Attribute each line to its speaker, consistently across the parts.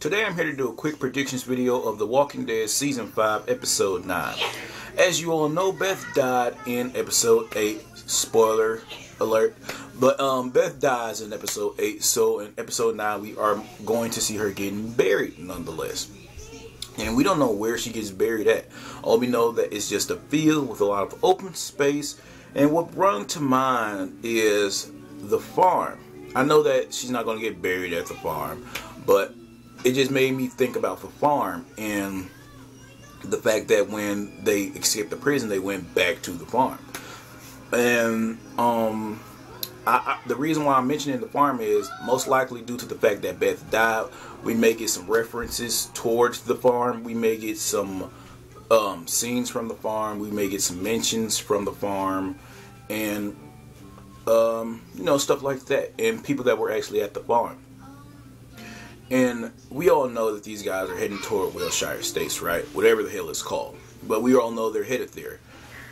Speaker 1: Today I'm here to do a quick predictions video of The Walking Dead Season 5, Episode 9. As you all know, Beth died in Episode 8. Spoiler alert. But Beth dies in Episode 8, so in Episode 9 we are going to see her getting buried nonetheless. And we don't know where she gets buried at. All we know that it's just a field with a lot of open space. And what brought to mind is the farm. I know that she's not going to get buried at the farm, but it just made me think about the farm and the fact that when they escaped the prison, they went back to the farm. And the reason why I'm mentioning the farm is most likely due to the fact that Beth died. We may get some references towards the farm. We may get some scenes from the farm. We may get some mentions from the farm, and stuff like that, and people that were actually at the farm. And we all know that these guys are heading toward Wilshire Estates, right? Whatever the hell it's called. But we all know they're headed there.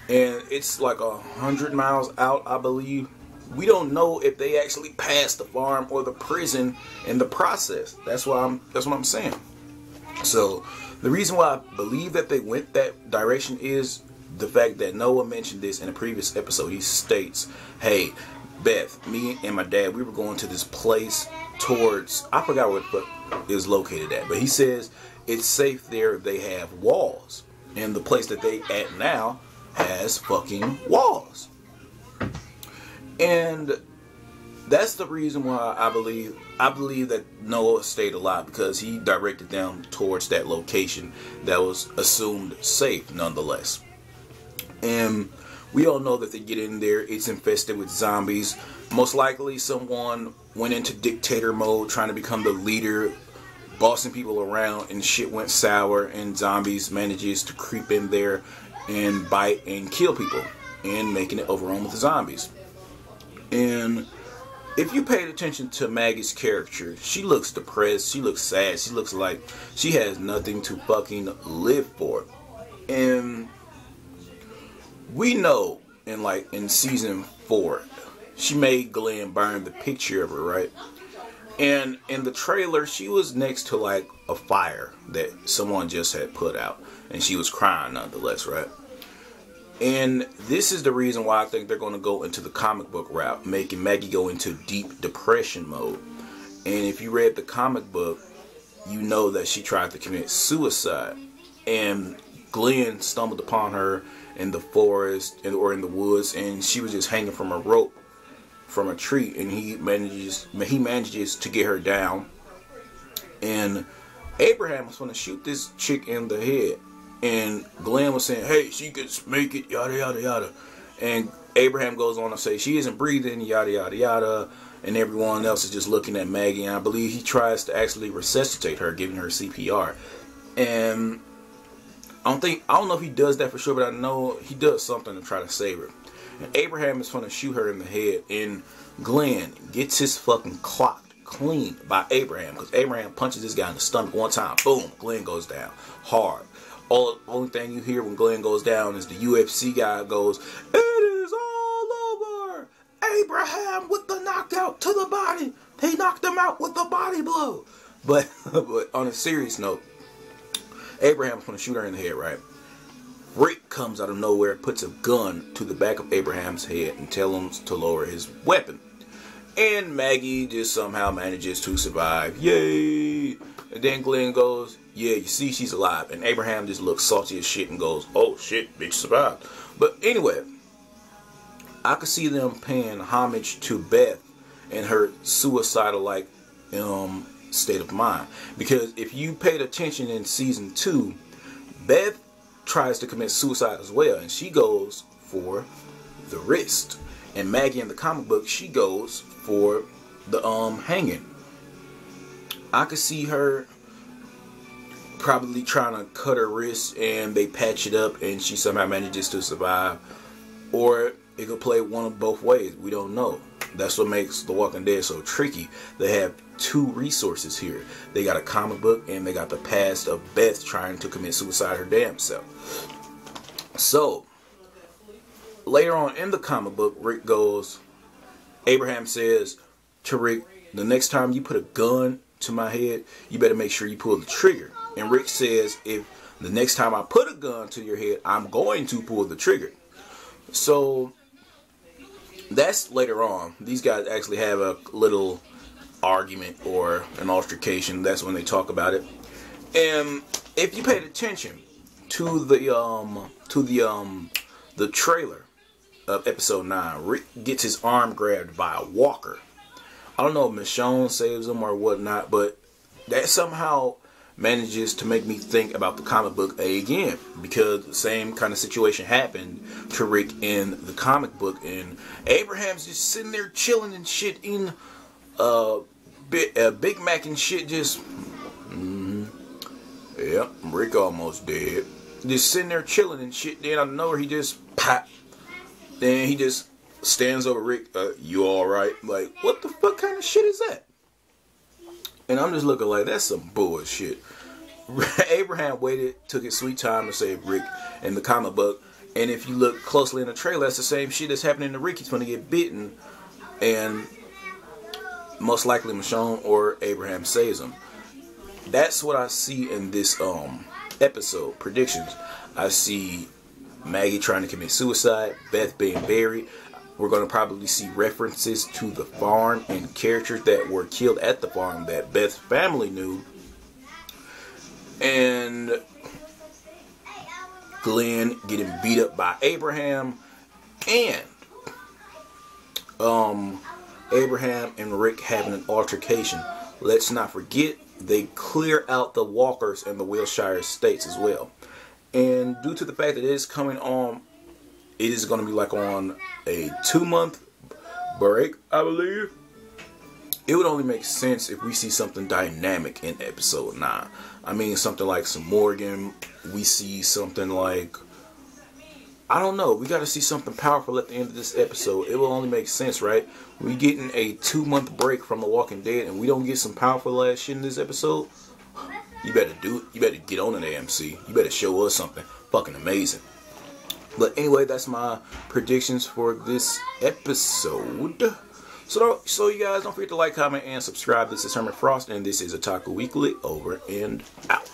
Speaker 1: And it's like 100 miles out, I believe. We don't know if they actually passed the farm or the prison in the process. That's what I'm saying. So the reason why I believe that they went that direction is the fact that Noah mentioned this in a previous episode. He states, hey, Beth, me and my dad, we were going to this place towards, I forgot what it is located at, but he says it's safe there. They have walls, and the place that they at now has fucking walls. And that's the reason why I believe that Noah stayed alive, because he directed them towards that location that was assumed safe nonetheless. And we all know that they get in there, it's infested with zombies. Most likely someone went into dictator mode, trying to become the leader, bossing people around, and shit went sour, and zombies manages to creep in there and bite and kill people, and making it overrun with the zombies. And if you paid attention to Maggie's character, she looks depressed, she looks sad, she looks like she has nothing to fucking live for. And we know in season 4, she made Glenn burn the picture of her, right? And in the trailer, she was next to like a fire that someone just had put out, and she was crying nonetheless, right? And this is the reason why I think they're going to go into the comic book route, making Maggie go into deep depression mode. And if you read the comic book, you know that she tried to commit suicide, and Glenn stumbled upon her in the forest or in the woods, and she was just hanging from a rope from a tree, and he manages to get her down. And Abraham was going to shoot this chick in the head, and Glenn was saying, hey, she could make it, yada yada yada. And Abraham goes on to say she isn't breathing, yada yada yada, and everyone else is just looking at Maggie. And I believe he tries to actually resuscitate her, giving her CPR. And I don't know if he does that for sure, but I know he does something to try to save her. And Abraham is going to shoot her in the head, and Glenn gets his fucking clocked clean by Abraham, because Abraham punches this guy in the stomach one time. Boom, Glenn goes down hard. Only thing you hear when Glenn goes down is the UFC guy goes, "It is all over." Abraham with the knockout to the body. He knocked him out with the body blow. But on a serious note, Abraham's going to shoot her in the head, right? Rick comes out of nowhere, puts a gun to the back of Abraham's head, and tells him to lower his weapon. And Maggie just somehow manages to survive. Yay! And then Glenn goes, yeah, you see, she's alive. And Abraham just looks salty as shit and goes, oh shit, bitch survived. But anyway, I could see them paying homage to Beth and her suicidal-like state of mind. Because if you paid attention in season 2, Beth tries to commit suicide as well, and she goes for the wrist. And Maggie in the comic book, she goes for the hanging. I could see her probably trying to cut her wrist, and they patch it up, and she somehow manages to survive. Or it could play one of both ways. We don't know. That's what makes The Walking Dead so tricky. They have two resources here. They got a comic book, and they got the past of Beth trying to commit suicide her damn self. So later on in the comic book, Abraham says to Rick, the next time you put a gun to my head, you better make sure you pull the trigger. And Rick says, if the next time I put a gun to your head, I'm going to pull the trigger. So that's later on. These guys actually have a little argument or an altercation. That's when they talk about it. And if you paid attention to the trailer of episode 9, Rick gets his arm grabbed by a walker. I don't know if Michonne saves him or whatnot, but that somehow manages to make me think about the comic book again, because the same kind of situation happened to Rick in the comic book, and Abraham's just sitting there chilling and shit, eating Big Mac and shit, just yep, Rick almost dead, just sitting there chilling and shit. Then out of nowhere he just pop, then he just stands over Rick. You all right? Like, what the fuck kind of shit is that? And I'm just looking like, that's some bullshit. Abraham waited, took his sweet time to save Rick in the comic book. And if you look closely in the trailer, that's the same shit that's happening to Rick. He's going to get bitten. And most likely Michonne or Abraham saves him. That's what I see in this episode. Predictions. I see Maggie trying to commit suicide. Beth being buried. We're going to probably see references to the farm and characters that were killed at the farm that Beth's family knew. And Glenn getting beat up by Abraham. And Abraham and Rick having an altercation. Let's not forget, they clear out the Walkers and the Wilshire Estates as well. And due to the fact that it is coming on, it is going to be like on a 2-month break, I believe. It would only make sense if we see something dynamic in episode 9. I mean, something like some Morgan. We see something like, I don't know. We got to see something powerful at the end of this episode. It will only make sense, right? We getting a 2-month break from The Walking Dead, and we don't get some powerful ass shit in this episode. You better do it. You better get on an AMC. You better show us something fucking amazing. But anyway, that's my predictions for this episode. So you guys, don't forget to like, comment, and subscribe. This is Herman Frost, and this is Otaku Weekly. Over and out.